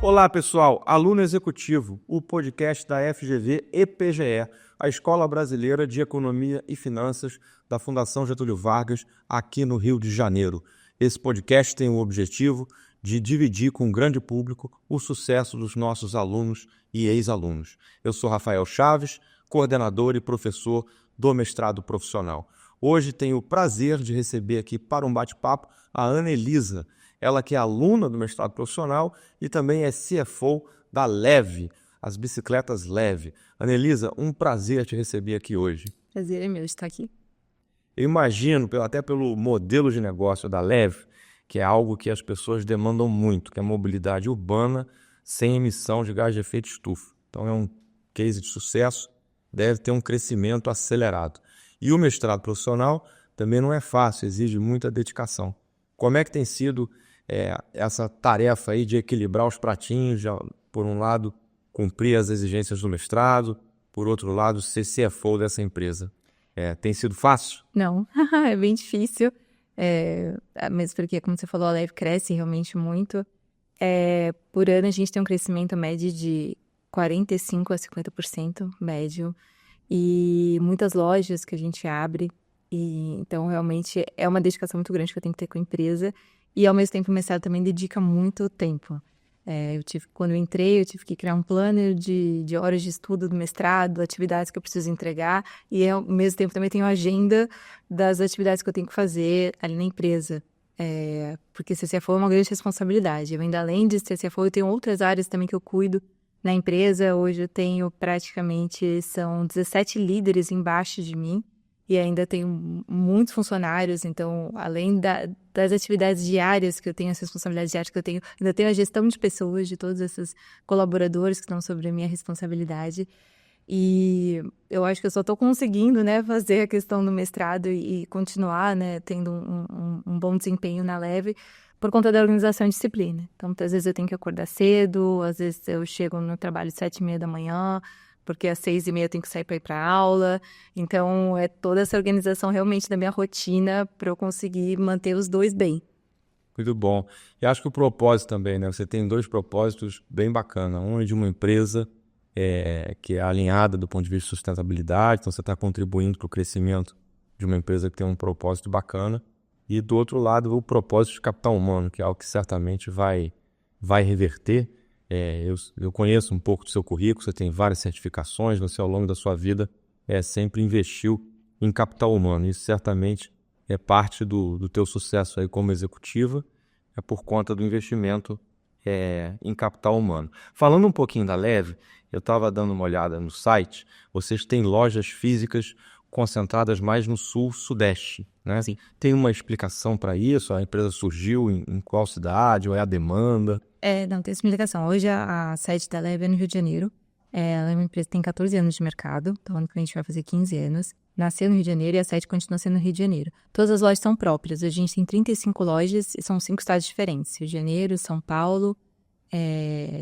Olá, pessoal. Aluno Executivo, o podcast da FGV EPGE, a Escola Brasileira de Economia e Finanças da Fundação Getúlio Vargas, aqui no Rio de Janeiro. Esse podcast tem o objetivo de dividir com o grande público o sucesso dos nossos alunos e ex-alunos. Eu sou Rafael Chaves, coordenador e professor do mestrado profissional. Hoje tenho o prazer de receber aqui para um bate-papo a Ana Elisa, ela que é aluna do mestrado profissional e também é CFO da Leve, as bicicletas Leve. Ana Elisa, um prazer te receber aqui hoje. Prazer é meu estar aqui. Eu imagino, até pelo modelo de negócio da Leve, que é algo que as pessoas demandam muito, que é a mobilidade urbana sem emissão de gás de efeito estufa. Então é um case de sucesso, deve ter um crescimento acelerado. E o mestrado profissional também não é fácil, exige muita dedicação. Como é que tem sido essa tarefa aí de equilibrar os pratinhos, de, por um lado, cumprir as exigências do mestrado, por outro lado, ser CFO dessa empresa? Tem sido fácil? Não, é bem difícil, mesmo porque, como você falou, a Leve cresce realmente muito. Por ano a gente tem um crescimento médio de 45% a 50% médio e muitas lojas que a gente abre. Então, realmente, é uma dedicação muito grande que eu tenho que ter com a empresa. E, ao mesmo tempo, o mestrado também dedica muito tempo. Quando eu entrei, eu tive que criar um planner de horas de estudo do mestrado, atividades que eu preciso entregar. E, ao mesmo tempo, também tenho a agenda das atividades que eu tenho que fazer ali na empresa. Porque ser CFO é uma grande responsabilidade. Eu, ainda além de ser CFO, eu tenho outras áreas também que eu cuido na empresa. Hoje eu tenho são 17 líderes embaixo de mim. E ainda tenho muitos funcionários, então, além das atividades diárias que eu tenho, as responsabilidades diárias que eu tenho, ainda tenho a gestão de pessoas, de todos esses colaboradores que estão sobre a minha responsabilidade. E eu acho que eu só estou conseguindo, né, fazer a questão do mestrado e continuar, né, tendo um bom desempenho na Leve por conta da organização e disciplina. Então, muitas vezes eu tenho que acordar cedo, às vezes eu chego no trabalho às 7h30 da manhã, porque às 6h30 eu tenho que sair para ir para aula. Então, é toda essa organização realmente da minha rotina para eu conseguir manter os dois bem. Muito bom. E acho que o propósito também, né? Você tem dois propósitos bem bacanas. Um é de uma empresa que é alinhada do ponto de vista de sustentabilidade, então você está contribuindo para o crescimento de uma empresa que tem um propósito bacana. E do outro lado, o propósito de capital humano, que é algo que certamente vai reverter. Eu conheço um pouco do seu currículo, você tem várias certificações, você ao longo da sua vida sempre investiu em capital humano. Isso certamente é parte do teu sucesso aí como executiva, é por conta do investimento em capital humano. Falando um pouquinho da Leve, eu estava dando uma olhada no site, vocês têm lojas físicas concentradas mais no sul-sudeste, né? Sim. Tem uma explicação para isso? A empresa surgiu em qual cidade, ou é a demanda? Não, tem explicação. Hoje a sede da Leve é no Rio de Janeiro. Ela é uma empresa que tem 14 anos de mercado, então ano que a gente vai fazer 15 anos. Nasceu no Rio de Janeiro e a sede continua sendo no Rio de Janeiro. Todas as lojas são próprias. A gente tem 35 lojas e são 5 estados diferentes. Rio de Janeiro, São Paulo,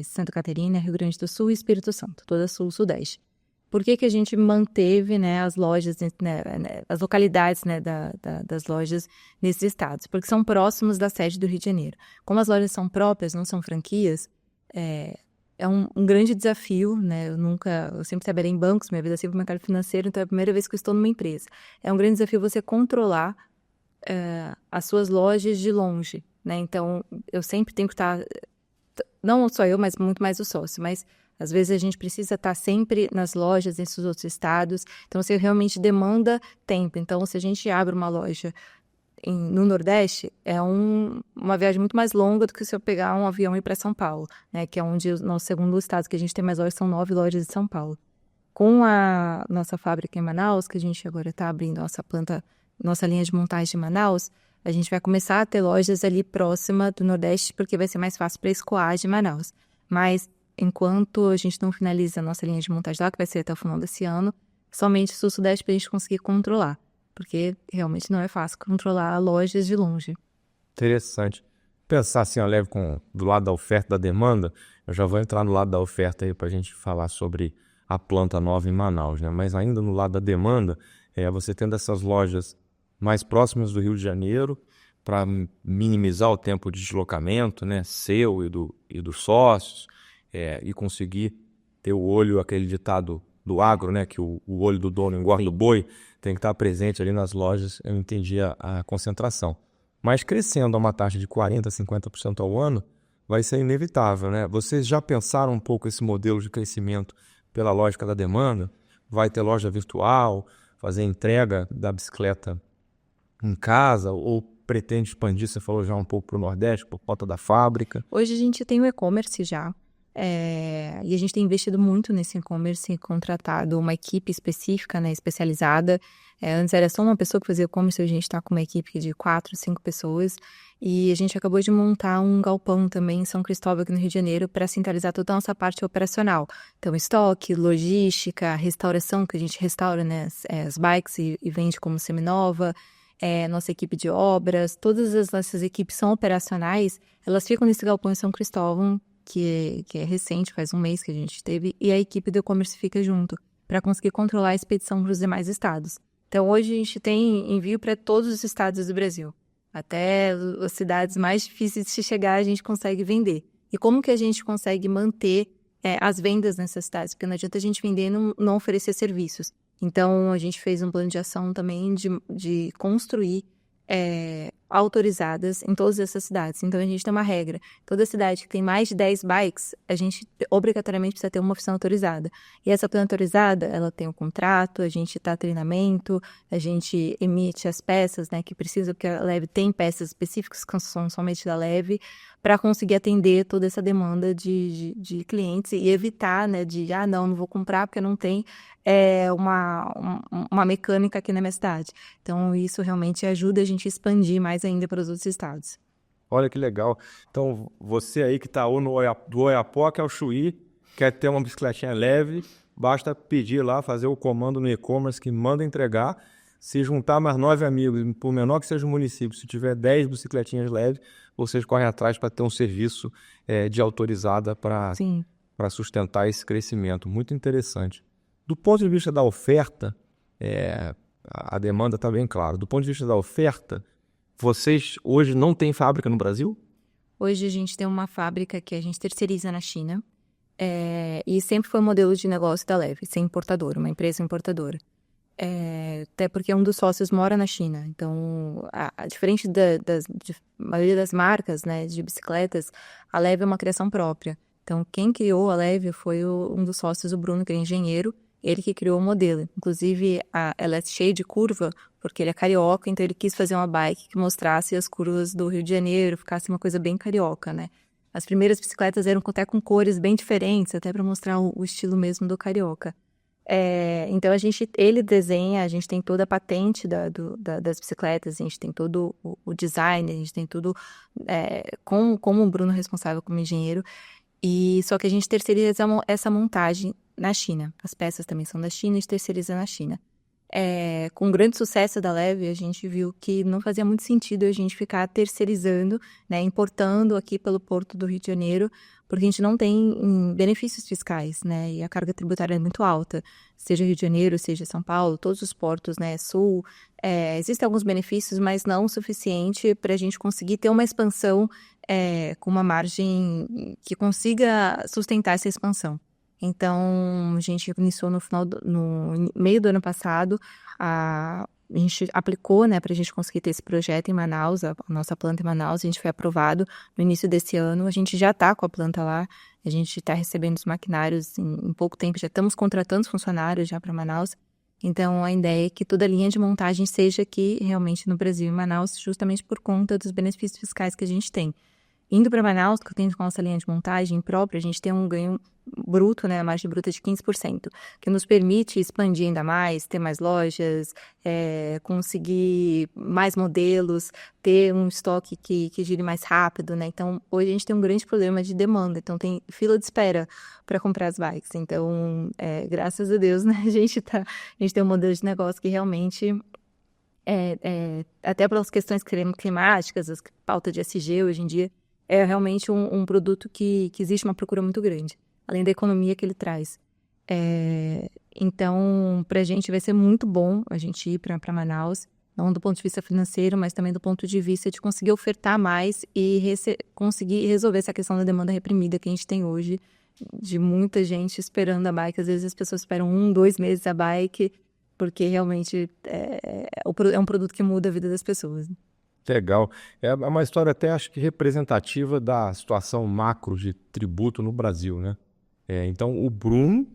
Santa Catarina, Rio Grande do Sul e Espírito Santo. Toda sul-sudeste. Por que a gente manteve, né, as lojas, né, as localidades, né, das lojas nesses estados? Porque são próximos da sede do Rio de Janeiro. Como as lojas são próprias, não são franquias, é um grande desafio, né? Eu sempre trabalhei em bancos, minha vida sempre no mercado financeiro, então é a primeira vez que eu estou numa empresa. É um grande desafio você controlar as suas lojas de longe, né? Então, eu sempre tenho que estar, não só eu, mas muito mais o sócio, mas às vezes a gente precisa estar sempre nas lojas, nesses outros estados, então você realmente demanda tempo. Então, se a gente abre uma loja no Nordeste, é uma viagem muito mais longa do que se eu pegar um avião e ir para São Paulo, né? Que é onde o nosso segundo estado que a gente tem mais lojas, são 9 lojas em São Paulo. Com a nossa fábrica em Manaus, que a gente agora está abrindo nossa linha de montagem em Manaus, a gente vai começar a ter lojas ali próxima do Nordeste, porque vai ser mais fácil para escoar de Manaus. Mas enquanto a gente não finaliza a nossa linha de montagem lá, que vai ser até o final desse ano, somente sul-sudeste para a gente conseguir controlar. Porque realmente não é fácil controlar lojas de longe. Interessante. Pensar assim, ó, Leve, do lado da oferta e da demanda, eu já vou entrar no lado da oferta aí para a gente falar sobre a planta nova em Manaus, né? Mas ainda no lado da demanda, você tendo essas lojas mais próximas do Rio de Janeiro, minimizar o tempo de deslocamento, né, seu e dos sócios, e conseguir ter o olho, aquele ditado do agro, né, que o olho do dono engorda o boi, tem que estar presente ali nas lojas. Eu entendi a concentração. Mas crescendo a uma taxa de 40%, 50% ao ano, vai ser inevitável, né? Vocês já pensaram um pouco esse modelo de crescimento pela lógica da demanda? Vai ter loja virtual, fazer entrega da bicicleta em casa, ou pretende expandir, você falou já um pouco para o Nordeste, por conta da fábrica? Hoje a gente tem o e-commerce já, e a gente tem investido muito nesse e-commerce, contratado uma equipe específica, né, especializada. Antes era só uma pessoa que fazia e-commerce, hoje a gente está com uma equipe de 4, 5 pessoas. E a gente acabou de montar um galpão também em São Cristóvão, aqui no Rio de Janeiro, para centralizar toda a nossa parte operacional. Então, estoque, logística, restauração, que a gente restaura, né, as bikes e vende como seminova. Nossa equipe de obras, todas as nossas equipes são operacionais, elas ficam nesse galpão em São Cristóvão, que é recente, faz um mês que a gente teve, e a equipe do e-commerce fica junto, para conseguir controlar a expedição para os demais estados. Então, hoje a gente tem envio para todos os estados do Brasil. Até as cidades mais difíceis de chegar, a gente consegue vender. E como que a gente consegue manter as vendas nessas cidades? Porque não adianta a gente vender e não oferecer serviços. Então, a gente fez um plano de ação também de construir autorizadas em todas essas cidades. Então, a gente tem uma regra. Toda cidade que tem mais de 10 bikes, a gente obrigatoriamente precisa ter uma oficina autorizada. E essa oficina autorizada, ela tem um contrato, a gente dá treinamento, a gente emite as peças, né, que precisa, porque a Leve tem peças específicas que são somente da Leve, para conseguir atender toda essa demanda de clientes e evitar, né, não vou comprar porque não tem uma mecânica aqui na minha cidade. Então, isso realmente ajuda a gente a expandir mais ainda para os outros estados. Olha que legal. Então, você aí que está do Oiapoque ao Chuí, quer ter uma bicicletinha leve, basta pedir lá, fazer o comando no e-commerce que manda entregar. Se juntar mais 9 amigos, por menor que seja o município, se tiver 10 bicicletinhas leves, vocês correm atrás para ter um serviço de autorizada para sustentar esse crescimento. Muito interessante. Do ponto de vista da oferta, a demanda está bem clara. Do ponto de vista da oferta, vocês hoje não têm fábrica no Brasil? Hoje a gente tem uma fábrica que a gente terceiriza na China, e sempre foi o modelo de negócio da Leve, ser importadora, uma empresa importadora. Até porque um dos sócios mora na China. Então, diferente de maioria das marcas, né, de bicicletas, a Leve é uma criação própria. Então, quem criou a Leve foi um dos sócios, o Bruno, que é engenheiro, ele que criou o modelo. Inclusive, ela é cheia de curva, porque ele é carioca, então ele quis fazer uma bike que mostrasse as curvas do Rio de Janeiro, ficasse uma coisa bem carioca, né? As primeiras bicicletas eram até com cores bem diferentes, até para mostrar o estilo mesmo do carioca. Então, ele desenha, a gente tem toda a patente das bicicletas, a gente tem todo o design, a gente tem tudo como o Bruno é responsável como engenheiro, só que a gente terceiriza essa montagem na China. As peças também são da China, a gente terceiriza na China. Com o grande sucesso da Leve, a gente viu que não fazia muito sentido a gente ficar terceirizando, né, importando aqui pelo Porto do Rio de Janeiro, porque a gente não tem benefícios fiscais, né, e a carga tributária é muito alta, seja Rio de Janeiro, seja São Paulo, todos os portos, né, Sul, existem alguns benefícios, mas não o suficiente para a gente conseguir ter uma expansão com uma margem que consiga sustentar essa expansão. Então, a gente iniciou no meio do ano passado, a gente aplicou, né, para a gente conseguir ter esse projeto em Manaus, a nossa planta em Manaus, a gente foi aprovado no início desse ano, a gente já está com a planta lá, a gente está recebendo os maquinários em pouco tempo, já estamos contratando os funcionários já para Manaus, então a ideia é que toda a linha de montagem seja aqui realmente no Brasil, em Manaus, justamente por conta dos benefícios fiscais que a gente tem. Indo para Manaus, que eu tenho com a nossa linha de montagem própria, a gente tem um ganho bruto, né, a margem bruta de 15%, que nos permite expandir ainda mais, ter mais lojas, conseguir mais modelos, ter um estoque que gire mais rápido, né? Então, hoje a gente tem um grande problema de demanda, então tem fila de espera para comprar as bikes. Então, graças a Deus, né, a gente tem um modelo de negócio que realmente até pelas questões climáticas, as pauta de ESG hoje em dia, é realmente um produto que existe uma procura muito grande, além da economia que ele traz. Então, para a gente vai ser muito bom a gente ir para Manaus não do ponto de vista financeiro, mas também do ponto de vista de conseguir ofertar mais e conseguir resolver essa questão da demanda reprimida que a gente tem hoje, de muita gente esperando a bike. Às vezes as pessoas esperam 1, 2 meses a bike, porque realmente é um produto que muda a vida das pessoas. Legal. É uma história até, acho que representativa da situação macro de tributo no Brasil, né? Então, o Bruno,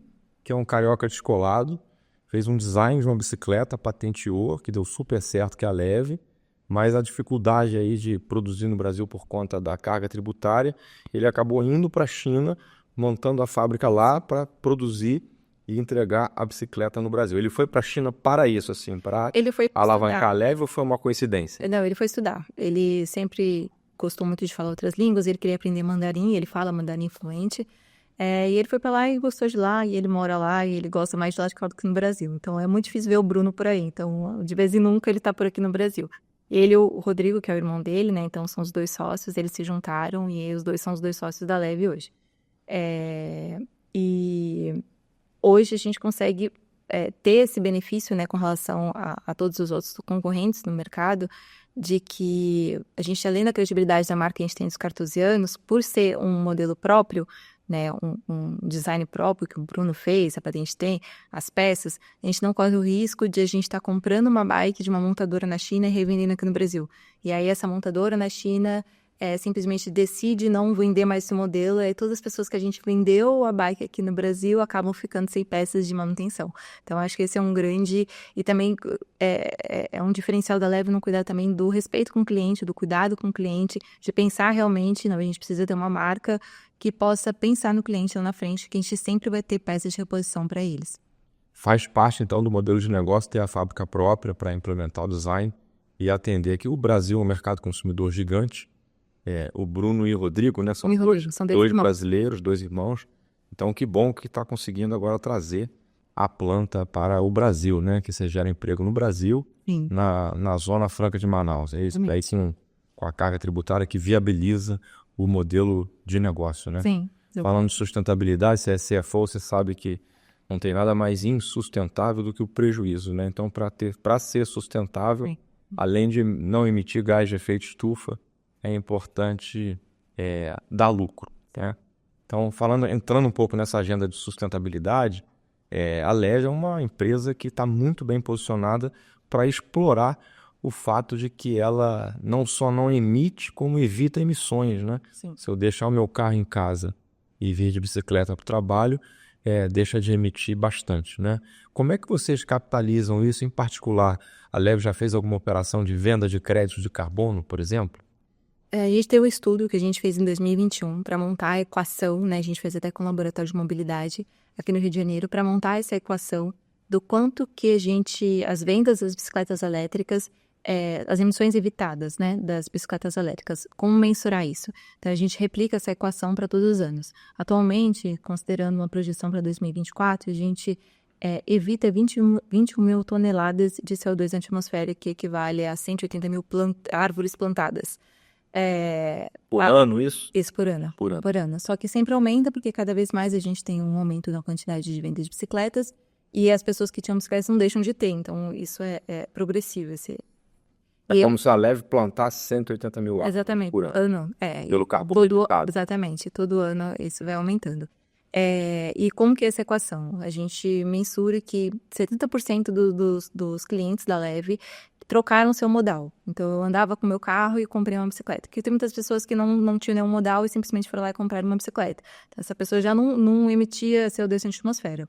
que é um carioca descolado, fez um design de uma bicicleta, patenteou, que deu super certo, que é a Leve, mas a dificuldade aí de produzir no Brasil por conta da carga tributária, ele acabou indo para a China, montando a fábrica lá para produzir e entregar a bicicleta no Brasil. Ele foi para a China para isso, assim, para alavancar a Leve, ou foi uma coincidência? Não, ele foi estudar. Ele sempre gostou muito de falar outras línguas, ele queria aprender mandarim, ele fala mandarim fluente. E ele foi pra lá e gostou de lá, e ele mora lá, e ele gosta mais de lá do que no Brasil. Então, é muito difícil ver o Bruno por aí. Então, de vez em nunca, ele tá por aqui no Brasil. Ele e o Rodrigo, que é o irmão dele, né? Então, são os 2 sócios, eles se juntaram, e os 2 são os 2 sócios da Leve hoje. E hoje a gente consegue ter esse benefício, né, com relação a todos os outros concorrentes no mercado, de que a gente, além da credibilidade da marca que a gente tem dos cartesianos, por ser um modelo próprio, né, um design próprio que o Bruno fez, a patente tem, as peças, a gente não corre o risco de a gente estar comprando uma bike de uma montadora na China e revendendo aqui no Brasil. E aí essa montadora na China simplesmente decide não vender mais esse modelo, e aí todas as pessoas que a gente vendeu a bike aqui no Brasil acabam ficando sem peças de manutenção. Então, acho que esse é um grande, e também é um diferencial da Leve no cuidar também do respeito com o cliente, do cuidado com o cliente, de pensar realmente, não, a gente precisa ter uma marca que possa pensar no cliente lá na frente, que a gente sempre vai ter peças de reposição para eles. Faz parte, então, do modelo de negócio ter a fábrica própria para implementar o design e atender aqui. O Brasil é um mercado consumidor gigante. O Bruno e o Rodrigo, né? São dois brasileiros, 2 irmãos. Então, que bom que está conseguindo agora trazer a planta para o Brasil, né? Que você gera emprego no Brasil, na Zona Franca de Manaus. É isso. Daí sim, com a carga tributária que viabiliza o modelo de negócio, né? Sim. Falando de sustentabilidade, se é CFO, você sabe que não tem nada mais insustentável do que o prejuízo, né? Então, para ser sustentável, além de não emitir gás de efeito estufa, é importante dar lucro, né? Então, entrando um pouco nessa agenda de sustentabilidade, a Leve é uma empresa que está muito bem posicionada para explorar o fato de que ela não só não emite, como evita emissões, né? Sim. Se eu deixar o meu carro em casa e vir de bicicleta para o trabalho, deixa de emitir bastante, né? Como é que vocês capitalizam isso? Em particular, a Leve já fez alguma operação de venda de créditos de carbono, por exemplo? A gente teve um estudo que a gente fez em 2021 para montar a equação, né? A gente fez até com o Laboratório de Mobilidade aqui no Rio de Janeiro para montar essa equação do quanto que as vendas das bicicletas elétricas, as emissões evitadas, né, das bicicletas elétricas, como mensurar isso? Então, a gente replica essa equação para todos os anos. Atualmente, considerando uma projeção para 2024, a gente evita 21 mil toneladas de CO2 na atmosfera, que equivale a 180 mil árvores plantadas. Por ano isso? Isso, por ano. Por ano. Só que sempre aumenta, porque cada vez mais a gente tem um aumento na quantidade de vendas de bicicletas, e as pessoas que tinham bicicletas não deixam de ter. Então, isso é progressivo. Como se a Leve plantasse 180 mil árvores. Exatamente, por ano. Pelo carbono. Exatamente, todo ano isso vai aumentando. E como que é essa equação? A gente mensura que 70% dos clientes da Leve trocaram seu modal. Então, eu andava com o meu carro e comprei uma bicicleta. Porque tem muitas pessoas que não tinham nenhum modal e simplesmente foram lá e compraram uma bicicleta. Então, essa pessoa já não emitia CO2 na atmosfera.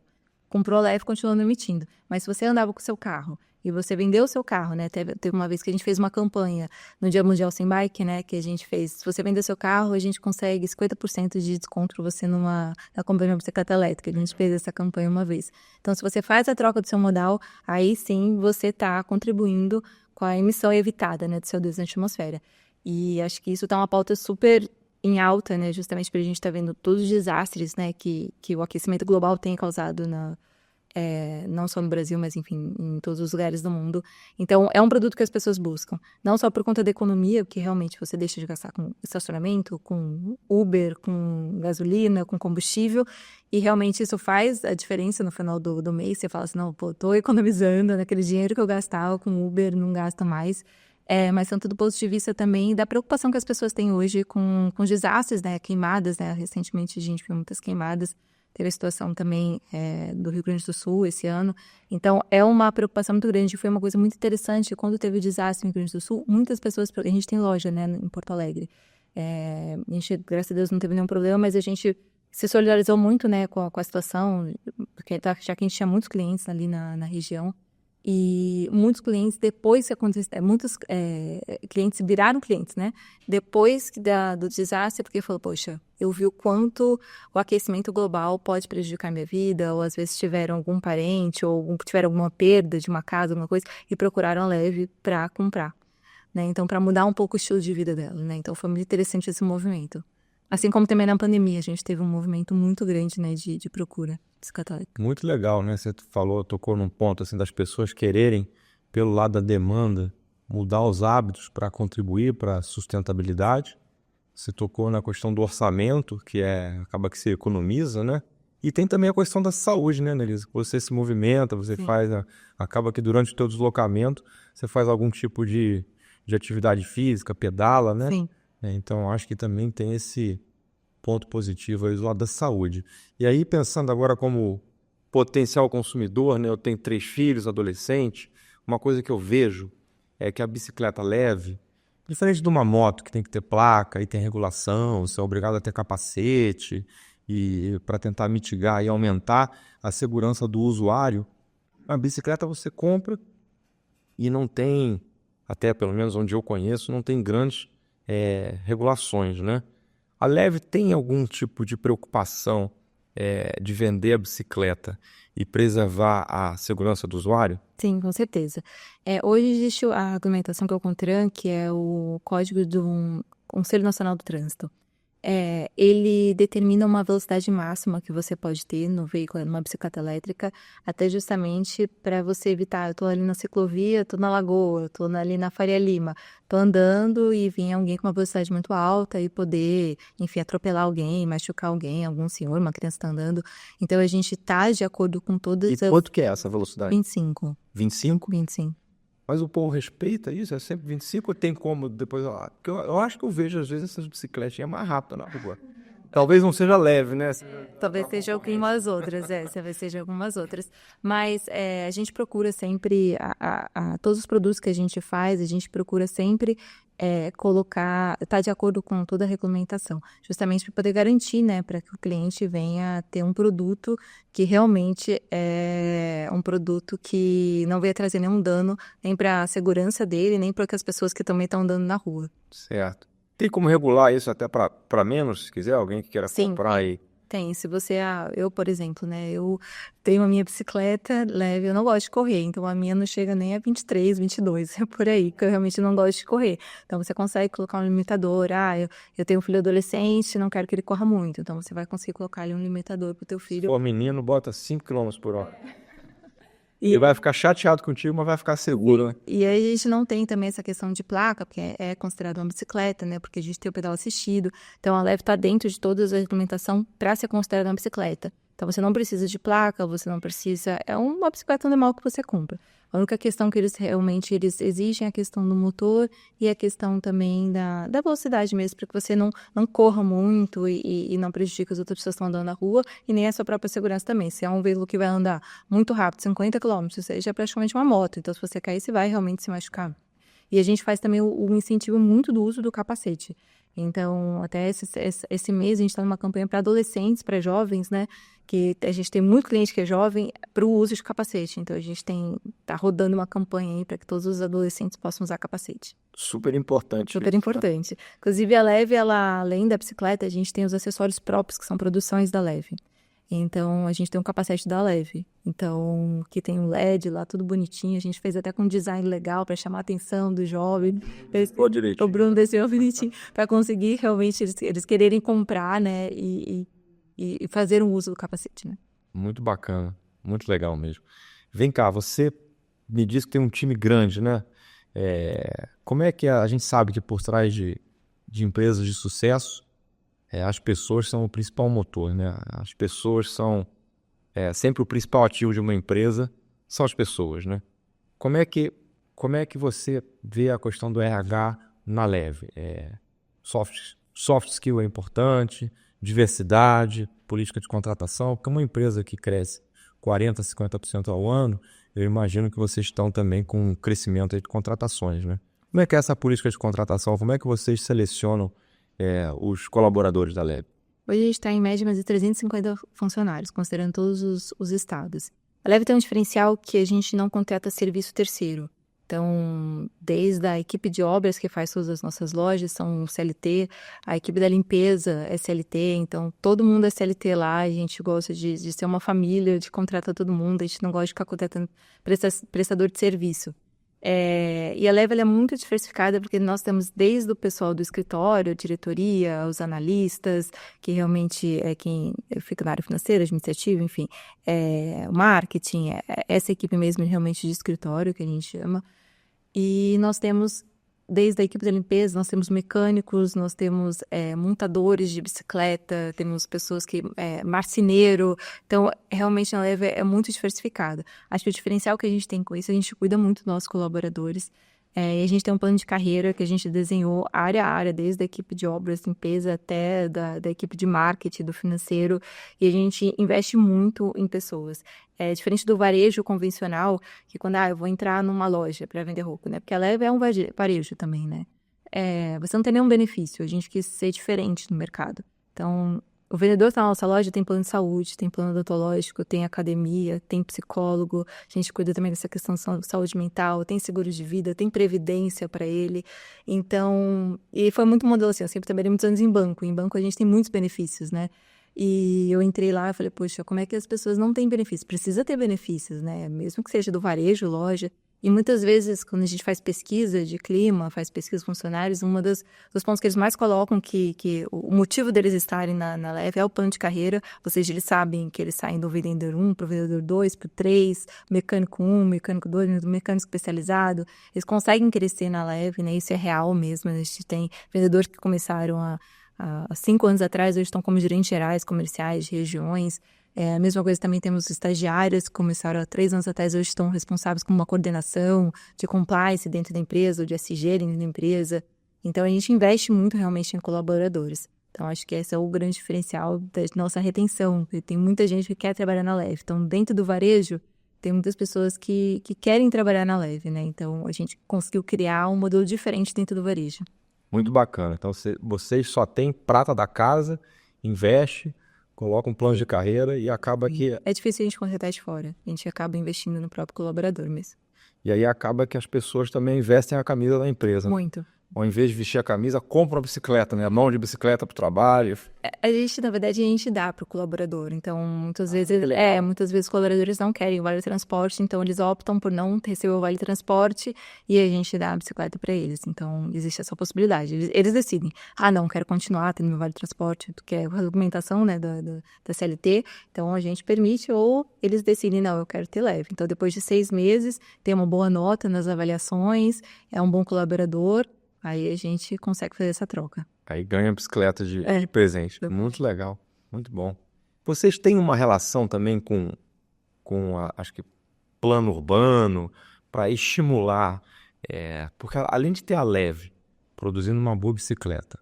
Comprou a Leve, continuando emitindo. Mas se você andava com o seu carro e você vendeu o seu carro, né? Teve uma vez que a gente fez uma campanha no Dia Mundial Sem Bike, né? Que a gente fez, se você vender seu carro, a gente consegue 50% de desconto para você na compra de uma bicicleta elétrica. A gente fez essa campanha uma vez. Então, se você faz a troca do seu modal, aí sim você está contribuindo com a emissão evitada, né, de CO2 na atmosfera. E acho que isso está uma pauta super em alta, né? Justamente porque a gente está vendo todos os desastres, né? Que o aquecimento global tem causado não só no Brasil, mas enfim, em todos os lugares do mundo. Então, é um produto que as pessoas buscam, não só por conta da economia, porque realmente você deixa de gastar com estacionamento, com Uber, com gasolina, com combustível, e realmente isso faz a diferença no final do mês. Você fala assim, não, pô, tô economizando naquele dinheiro que eu gastava com Uber, não gasta mais. Mas tanto do ponto de vista também da preocupação que as pessoas têm hoje com os desastres, né, queimadas, né, recentemente a gente viu muitas queimadas, teve a situação também do Rio Grande do Sul esse ano, então é uma preocupação muito grande, foi uma coisa muito interessante, quando teve o desastre no Rio Grande do Sul, muitas pessoas, a gente tem loja, né, em Porto Alegre, a gente, graças a Deus, não teve nenhum problema, mas a gente se solidarizou muito, né, com a situação, porque já que a gente tinha muitos clientes ali na região, e muitos clientes, depois que aconteceu, muitos clientes viraram clientes, né? Depois do desastre, porque falou, poxa, eu vi o quanto o aquecimento global pode prejudicar minha vida, ou às vezes tiveram algum parente, ou tiveram alguma perda de uma casa, alguma coisa, e procuraram a Leve para comprar, né? Então, para mudar um pouco o estilo de vida dela, né? Então, foi muito interessante esse movimento. Assim como também na pandemia, a gente teve um movimento muito grande, né, de procura psicotécnica. Muito legal, né? Você tocou num ponto assim das pessoas quererem, pelo lado da demanda, mudar os hábitos para contribuir para a sustentabilidade. Você tocou na questão do orçamento, que acaba que se economiza, né? E tem também a questão da saúde, né, Nelisa? Você se movimenta, você Sim. acaba que durante o teu deslocamento, você faz algum tipo de atividade física, pedala, né? Sim. Então, acho que também tem esse ponto positivo aí do lado da saúde. E aí, pensando agora como potencial consumidor, né? Eu tenho 3 filhos, adolescente. Uma coisa que eu vejo é que a bicicleta leve, diferente de uma moto que tem que ter placa e tem regulação, você é obrigado a ter capacete e para tentar mitigar e aumentar a segurança do usuário, a bicicleta você compra e não tem, até pelo menos onde eu conheço, não tem grandes regulações, né? A Leve tem algum tipo de preocupação de vender a bicicleta e preservar a segurança do usuário? Sim, com certeza. Hoje existe a regulamentação que é o CONTRAN, que é o Código do Conselho Nacional do Trânsito. Ele determina uma velocidade máxima que você pode ter no veículo, numa bicicleta elétrica, até justamente para você evitar, eu tô ali na ciclovia, tô na Lagoa, tô ali na Faria Lima, tô andando e vir alguém com uma velocidade muito alta e poder, enfim, atropelar alguém, machucar alguém, algum senhor, uma criança tá andando. Então a gente tá de acordo com todas E quanto que é essa velocidade? 25, 25? 25. Mas o povo respeita isso? É sempre 25 ou tem como depois... Porque eu acho que eu vejo às vezes essas bicicletinhas mais rápidas na rua. Talvez não seja leve, né? Talvez seja algumas outras, talvez seja algumas outras. Mas a gente procura sempre, todos os produtos que a gente faz, a gente procura sempre estar de acordo com toda a regulamentação, justamente para poder garantir, né, para que o cliente venha ter um produto que realmente é um produto que não venha trazer nenhum dano, nem para a segurança dele, nem para as pessoas que também estão andando na rua. Certo. Tem como regular isso até para menos, se quiser, alguém que queira Sim. comprar aí? Tem, se você, eu, por exemplo, né, eu tenho a minha bicicleta leve, eu não gosto de correr, então a minha não chega nem a 23, 22, é por aí, que eu realmente não gosto de correr. Então você consegue colocar um limitador, eu tenho um filho adolescente, não quero que ele corra muito, então você vai conseguir colocar ali um limitador pro teu filho. O menino bota 5 km por hora. Ele vai ficar chateado contigo, mas vai ficar seguro, né? E aí a gente não tem também essa questão de placa, porque é considerado uma bicicleta, né? Porque a gente tem o pedal assistido. Então a Leve está dentro de toda a regulamentação para ser considerada uma bicicleta. Então você não precisa de placa, você não precisa... É uma bicicleta normal que você compra. A única questão que eles exigem é a questão do motor e a questão também da velocidade mesmo, para que você não corra muito e não prejudique as outras pessoas que estão andando na rua e nem a sua própria segurança também. Se é um veículo que vai andar muito rápido, 50 km, seja é praticamente uma moto. Então, se você cair, você vai realmente se machucar. E a gente faz também o incentivo muito do uso do capacete. Então, até esse mês, a gente está numa campanha para adolescentes, para jovens, né? Que a gente tem muito cliente que é jovem para o uso de capacete. Então, a gente está rodando uma campanha aí para que todos os adolescentes possam usar capacete. Super importante. Super importante. Inclusive, a Leve, além da bicicleta, a gente tem os acessórios próprios, que são produções da Leve. Então, a gente tem um capacete da Leve. Então, que tem um LED lá, tudo bonitinho. A gente fez até com um design legal para chamar a atenção do jovem. O Bruno desenhou bonitinho para conseguir realmente eles quererem comprar, né? E fazer um uso do capacete, né? Muito bacana. muito legal mesmo. Vem cá, você me disse que tem um time grande, né? Como é que a gente sabe que por trás de empresas de sucesso, as pessoas são o principal motor, né? As pessoas são sempre o principal ativo de uma empresa, são as pessoas, né? Como é que você vê a questão do RH na Leve? Soft skill é importante, diversidade, política de contratação, porque uma empresa que cresce 40%, 50% ao ano, eu imagino que vocês estão também com um crescimento aí de contratações, né? Como é que é essa política de contratação? Como é que vocês selecionam os colaboradores da Leve? Hoje a gente está em média mais de 350 funcionários, considerando todos os estados. A Leve tem um diferencial que a gente não contrata serviço terceiro. Então, desde a equipe de obras que faz todas as nossas lojas, são CLT, a equipe da limpeza é CLT, então todo mundo é CLT lá, a gente gosta de ser uma família, de contratar todo mundo, a gente não gosta de ficar contratando prestador de serviço. E a Leve ela é muito diversificada porque nós temos desde o pessoal do escritório, a diretoria, os analistas, que realmente é quem fica na área financeira, administrativa, enfim, o marketing, essa equipe mesmo realmente de escritório que a gente chama. E nós temos, desde a equipe da limpeza, nós temos mecânicos, nós temos montadores de bicicleta, temos pessoas que... marceneiro. Então, realmente, a Leve é muito diversificada. Acho que o diferencial que a gente tem com isso, a gente cuida muito dos nossos colaboradores. E a gente tem um plano de carreira que a gente desenhou área a área, desde a equipe de obras, limpeza, até da equipe de marketing, do financeiro. E a gente investe muito em pessoas. Diferente do varejo convencional, que quando eu vou entrar numa loja para vender roupa, né? Porque a Leve é um varejo também, né? Você não tem nenhum benefício, a gente quis ser diferente no mercado. Então, o vendedor está na nossa loja, tem plano de saúde, tem plano odontológico, tem academia, tem psicólogo, a gente cuida também dessa questão de saúde mental, tem seguro de vida, tem previdência para ele. Então, e foi muito modelo assim, eu sempre trabalhei muitos anos em banco a gente tem muitos benefícios, né? E eu entrei lá e falei, poxa, como é que as pessoas não têm benefícios? Precisa ter benefícios, né? Mesmo que seja do varejo, loja. E muitas vezes, quando a gente faz pesquisa de clima, faz pesquisa de funcionários, dos pontos que eles mais colocam que o motivo deles estarem na Leve é o plano de carreira. Ou seja, eles sabem que eles saem do vendedor 1 para o vendedor 2, para o 3, mecânico 1, mecânico 2, mecânico especializado. Eles conseguem crescer na Leve, né? Isso é real mesmo. A gente tem vendedores que começaram há 5 anos atrás, hoje estão como gerentes gerais, comerciais, de regiões. A mesma coisa também temos estagiárias que começaram há 3 anos atrás, hoje estão responsáveis por uma coordenação de compliance dentro da empresa, ou de SG dentro da empresa. Então, a gente investe muito realmente em colaboradores. Então, acho que esse é o grande diferencial da nossa retenção. Tem muita gente que quer trabalhar na Leve. Então, dentro do varejo, tem muitas pessoas que querem trabalhar na Leve, né? Então, a gente conseguiu criar um modelo diferente dentro do varejo. Muito bacana. Então, vocês só têm prata da casa, investe, coloca um plano de carreira e acaba que... É difícil a gente contratar de fora. A gente acaba investindo no próprio colaborador mesmo. E aí acaba que as pessoas também vestem a camisa da empresa. Muito. Ao invés de vestir a camisa, compra uma bicicleta, né? Mão de bicicleta para o trabalho. A gente, na verdade, a gente dá para o colaborador. Então, muitas vezes os colaboradores não querem o vale-transporte, então eles optam por não receber o vale-transporte e a gente dá a bicicleta para eles. Então, existe essa possibilidade. Eles decidem, não, quero continuar tendo meu vale-transporte, que é a regulamentação, né, da CLT. Então, a gente permite, ou eles decidem, não, eu quero ter Leve. Então, depois de 6 meses, tem uma boa nota nas avaliações, é um bom colaborador, aí a gente consegue fazer essa troca. Aí ganha bicicleta de presente. Muito legal, muito bom. Vocês têm uma relação também com acho que, plano urbano, para estimular, porque além de ter a Leve produzindo uma boa bicicleta,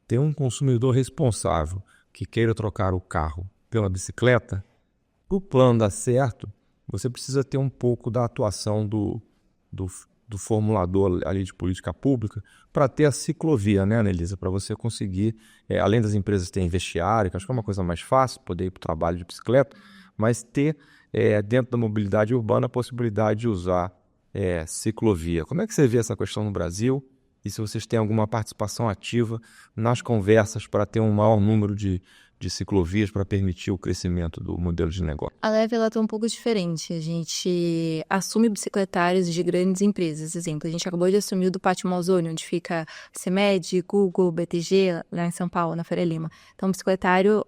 ter um consumidor responsável que queira trocar o carro pela bicicleta, para o plano dar certo, você precisa ter um pouco da atuação do formulador ali de política pública para ter a ciclovia, né, Anelisa? Para você conseguir, além das empresas terem vestiário, que acho que é uma coisa mais fácil, poder ir para o trabalho de bicicleta, mas ter dentro da mobilidade urbana a possibilidade de usar ciclovia. Como é que você vê essa questão no Brasil? E se vocês têm alguma participação ativa nas conversas para ter um maior número de de ciclovias para permitir o crescimento do modelo de negócio? A Leve ela tá um pouco diferente. A gente assume bicicletários de grandes empresas. Exemplo, a gente acabou de assumir o do Pátio Malzone, onde fica CEMED, Google, BTG, lá em São Paulo, na Faria Lima. Então, o bicicletário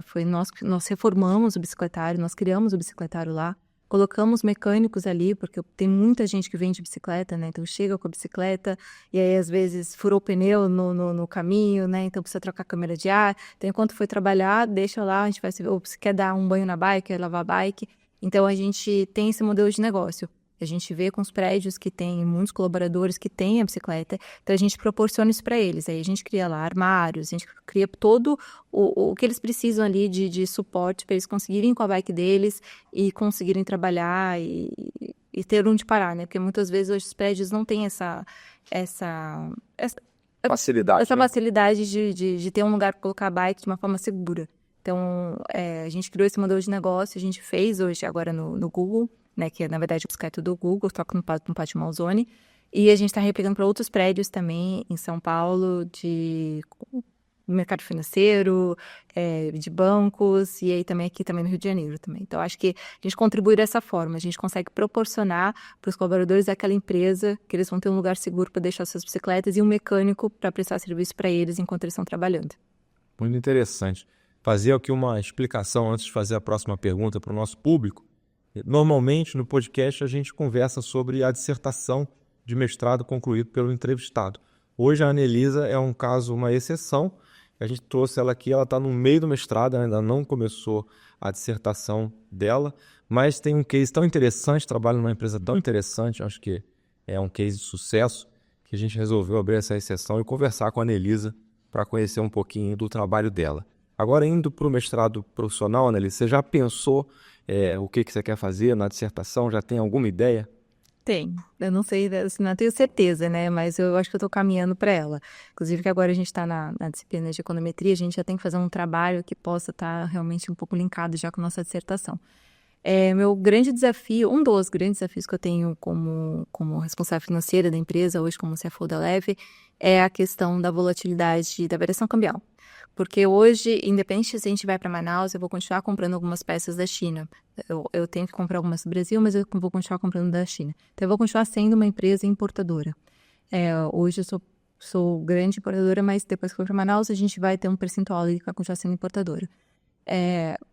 foi nós reformamos o bicicletário, nós criamos o bicicletário lá. Colocamos mecânicos ali, porque tem muita gente que vende bicicleta, né? Então chega com a bicicleta e aí às vezes furou o pneu no caminho, né? Então precisa trocar a câmera de ar. Então enquanto foi trabalhar, deixa lá, a gente vai ou se quer dar um banho na bike, quer lavar a bike. Então a gente tem esse modelo de negócio. A gente vê com os prédios que tem muitos colaboradores que têm a bicicleta, então a gente proporciona isso para eles. Aí a gente cria lá armários, a gente cria todo o que eles precisam ali de suporte para eles conseguirem ir com a bike deles e conseguirem trabalhar e ter onde parar, né? Porque muitas vezes hoje os prédios não têm essa Facilidade. Essa facilidade de ter um lugar para colocar a bike de uma forma segura. Então, a gente criou esse modelo de negócio, a gente fez hoje agora no Google, né, que é, na verdade, o bicicleta do Google, toca no Pátio Malzone. E a gente está replicando para outros prédios também em São Paulo, de mercado financeiro, de bancos, e aí também aqui também no Rio de Janeiro também. Então, acho que a gente contribui dessa forma, a gente consegue proporcionar para os colaboradores daquela empresa que eles vão ter um lugar seguro para deixar suas bicicletas e um mecânico para prestar serviço para eles enquanto eles estão trabalhando. Muito interessante. Fazer aqui uma explicação antes de fazer a próxima pergunta para o nosso público. Normalmente, no podcast, a gente conversa sobre a dissertação de mestrado concluído pelo entrevistado. Hoje, a Anelisa é um caso, uma exceção. A gente trouxe ela aqui, ela está no meio do mestrado, ainda não começou a dissertação dela, mas tem um case tão interessante, trabalha numa empresa tão interessante, acho que é um case de sucesso, que a gente resolveu abrir essa exceção e conversar com a Anelisa para conhecer um pouquinho do trabalho dela. Agora, indo para o mestrado profissional, Anelisa, você já pensou o que você quer fazer na dissertação? Já tem alguma ideia? Tem. Eu não sei, não tenho certeza, né? Mas eu acho que eu estou caminhando para ela. Inclusive que agora a gente está na disciplina de econometria, a gente já tem que fazer um trabalho que possa estar realmente um pouco linkado já com a nossa dissertação. Meu grande desafio, um dos grandes desafios que eu tenho como responsável financeira da empresa, hoje como CFO da Leve, é a questão da volatilidade da variação cambial. Porque hoje, independente se a gente vai para Manaus, eu vou continuar comprando algumas peças da China. Eu tenho que comprar algumas do Brasil, mas eu vou continuar comprando da China. Então, eu vou continuar sendo uma empresa importadora. Hoje eu sou grande importadora, mas depois que eu for para Manaus, a gente vai ter um percentual ali que vai continuar sendo importadora.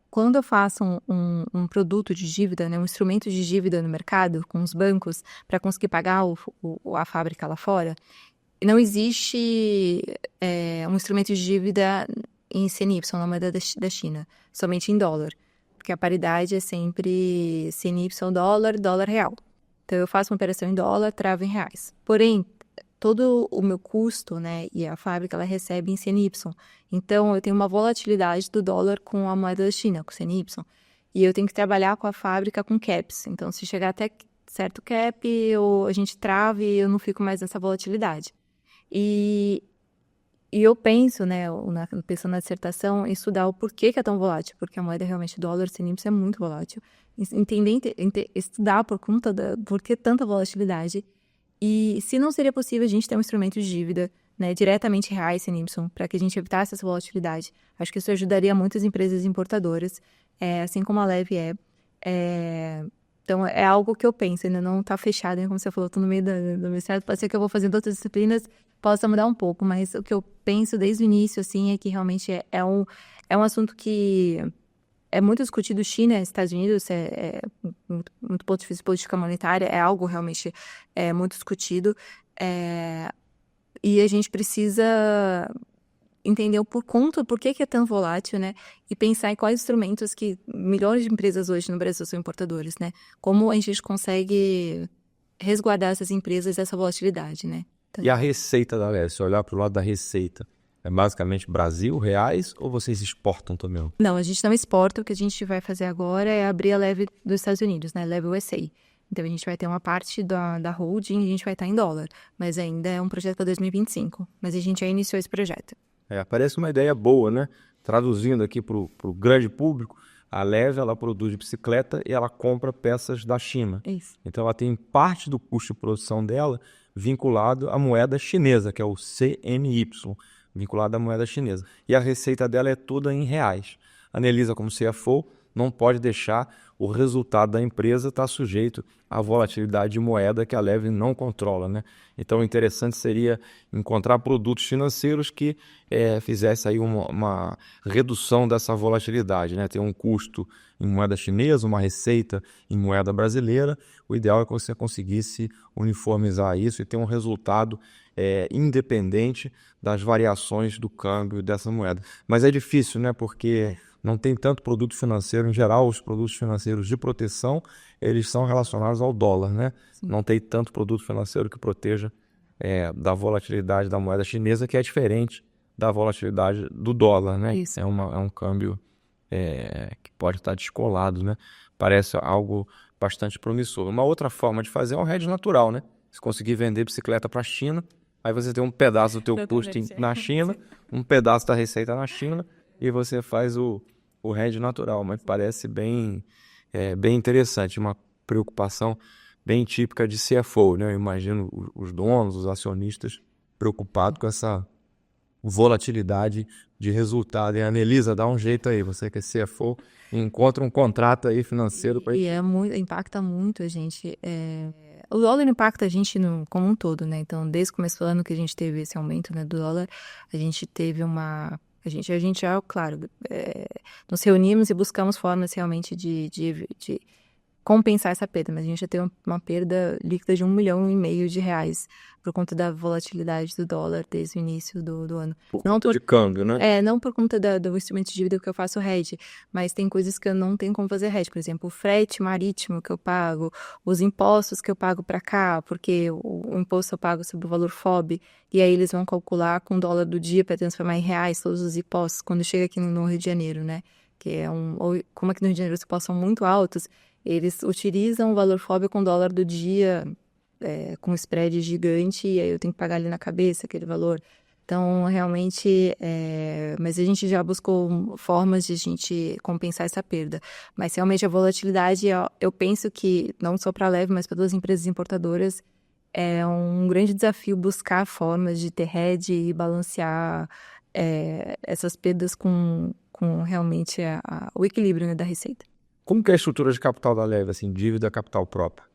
Quando eu faço um produto de dívida, né, um instrumento de dívida no mercado, com os bancos, para conseguir pagar a fábrica lá fora, não existe um instrumento de dívida em CNY, na moeda da China, somente em dólar, porque a paridade é sempre CNY dólar, dólar real. Então, eu faço uma operação em dólar, travo em reais. Porém, todo o meu custo, né, e a fábrica, ela recebe em CNY. Então, eu tenho uma volatilidade do dólar com a moeda da China, com o CNY. E eu tenho que trabalhar com a fábrica com caps. Então, se chegar até certo cap, a gente trava e eu não fico mais nessa volatilidade. E eu penso, né, pensando na dissertação, em estudar o porquê que é tão volátil, porque a moeda realmente, dólar, CNY, é muito volátil. Estudar por que tanta volatilidade. E se não seria possível a gente ter um instrumento de dívida, né, diretamente reais, CNY, para que a gente evitasse essa volatilidade. Acho que isso ajudaria muitas empresas importadoras, assim como a Leve Então, é algo que eu penso, ainda não está fechado, como você falou, estou no meio do mestrado, pode ser que eu vou fazendo outras disciplinas, possa mudar um pouco, mas o que eu penso desde o início, assim, é que realmente é um assunto que é muito discutido. China, Estados Unidos, muito ponto de vista de política monetária, é algo realmente muito discutido, e a gente precisa entender por que é tão volátil, né? E pensar em quais instrumentos que milhões de empresas hoje no Brasil são importadores, né? Como a gente consegue resguardar essas empresas dessa volatilidade, né? E a receita da Leve, se olhar para o lado da receita, é basicamente Brasil, reais, ou vocês exportam também? Não, a gente não exporta. O que a gente vai fazer agora é abrir a Leve dos Estados Unidos, né? Leve USA. Então, a gente vai ter uma parte da holding e a gente vai estar em dólar. Mas ainda é um projeto para 2025. Mas a gente já iniciou esse projeto. Parece uma ideia boa, né? Traduzindo aqui para o grande público, a Leve, ela produz bicicleta e ela compra peças da China. Isso. Então, ela tem parte do custo de produção dela vinculado à moeda chinesa, que é o CNY. vinculada à moeda chinesa. E a receita dela é toda em reais. A Anelisa, como CFO, não pode deixar o resultado da empresa estar sujeito à volatilidade de moeda que a Leve não controla, né? Então, o interessante seria encontrar produtos financeiros que fizesse aí uma redução dessa volatilidade, né? Ter um custo em moeda chinesa, uma receita em moeda brasileira. O ideal é que você conseguisse uniformizar isso e ter um resultado independente das variações do câmbio dessa moeda. Mas é difícil, né? Porque não tem tanto produto financeiro. Em geral, os produtos financeiros de proteção, eles são relacionados ao dólar, né? Sim. Não tem tanto produto financeiro que proteja da volatilidade da moeda chinesa, que é diferente da volatilidade do dólar, né? Isso. É um câmbio que pode estar descolado, né? Parece algo bastante promissor. Uma outra forma de fazer é um hedge natural, né? Se conseguir vender bicicleta para a China, aí você tem um pedaço do teu custo na China, um pedaço da receita na China, e você faz o hedge natural, mas parece bem interessante, uma preocupação bem típica de CFO, né? Eu imagino os donos, os acionistas preocupados com essa volatilidade de resultado. E a Anelisa, dá um jeito aí, você que é CFO, encontra um contrato aí financeiro para... E impacta muito a gente. O dólar impacta a gente como um todo, né? Então, desde o começo do ano que a gente teve esse aumento, né, do dólar, a gente teve uma... A gente já, claro, nos reunimos e buscamos formas realmente de compensar essa perda, mas a gente já teve uma perda líquida de R$1,5 milhão por conta da volatilidade do dólar desde o início do ano. Por conta de câmbio, né? Não por conta do instrumento de dívida que eu faço hedge, mas tem coisas que eu não tenho como fazer hedge. Por exemplo, o frete marítimo que eu pago, os impostos que eu pago para cá, porque o imposto eu pago sobre o valor FOB, e aí eles vão calcular com o dólar do dia para transformar em reais todos os impostos quando chega aqui no Rio de Janeiro, né? Que como aqui no Rio de Janeiro os impostos são muito altos, eles utilizam o valor FOB com o dólar do dia, com spread gigante, e aí eu tenho que pagar ali na cabeça aquele valor. Então, realmente, mas a gente já buscou formas de a gente compensar essa perda. Mas, realmente, a volatilidade, eu penso que, não só para a Leve, mas para todas as empresas importadoras, é um grande desafio buscar formas de ter hedge e balancear essas perdas com realmente o equilíbrio, né, da receita. Como que é a estrutura de capital da Leve, assim, dívida, capital própria?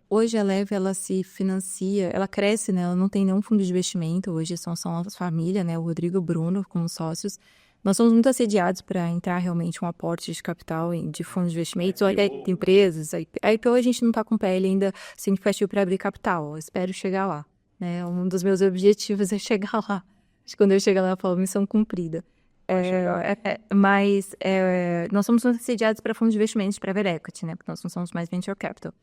Hoje a Leve, ela se financia, ela cresce, né? Ela não tem nenhum fundo de investimento, hoje são a família, né? O Rodrigo e o Bruno como sócios. Nós somos muito assediados para entrar realmente um aporte de capital de fundos de investimentos ou até de empresas. A IPO a gente não está com PL ainda significativo para abrir capital, eu espero chegar lá, né? Um dos meus objetivos é chegar lá. Acho que quando eu chegar lá, eu falo, missão cumprida. Mas nós somos muito assediados para fundos de investimentos, para private equity, né? Porque nós não somos mais venture capital.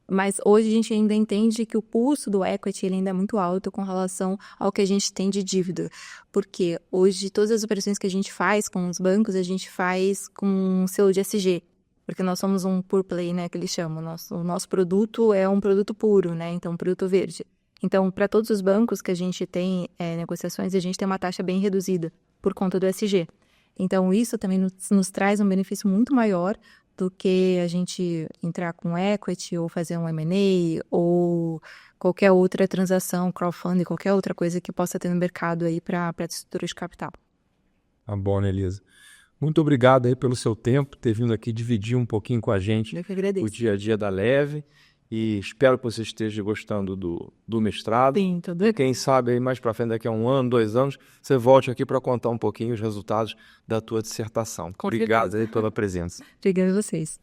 Mas hoje a gente ainda entende que o custo do equity ele ainda é muito alto com relação ao que a gente tem de dívida. Porque hoje todas as operações que a gente faz com os bancos, a gente faz com um selo de ESG. Porque nós somos um pure play, né, que eles chamam. O nosso produto é um produto puro, né? Então, um produto verde. Então, para todos os bancos que a gente tem negociações, a gente tem uma taxa bem reduzida por conta do ESG. Então, isso também nos traz um benefício muito maior do que a gente entrar com equity ou fazer um M&A ou qualquer outra transação, crowdfunding, qualquer outra coisa que possa ter no mercado aí para estrutura de capital. Tá bom, Anelisa. Muito obrigado aí pelo seu tempo, ter vindo aqui dividir um pouquinho com a gente Eu que agradeço. o dia a dia da Leve. E espero que você esteja gostando do mestrado. Sim, tudo. Quem sabe aí mais para frente, daqui a 1 ano, 2 anos, você volte aqui para contar um pouquinho os resultados da tua dissertação. Obrigado aí pela presença. Obrigada a vocês.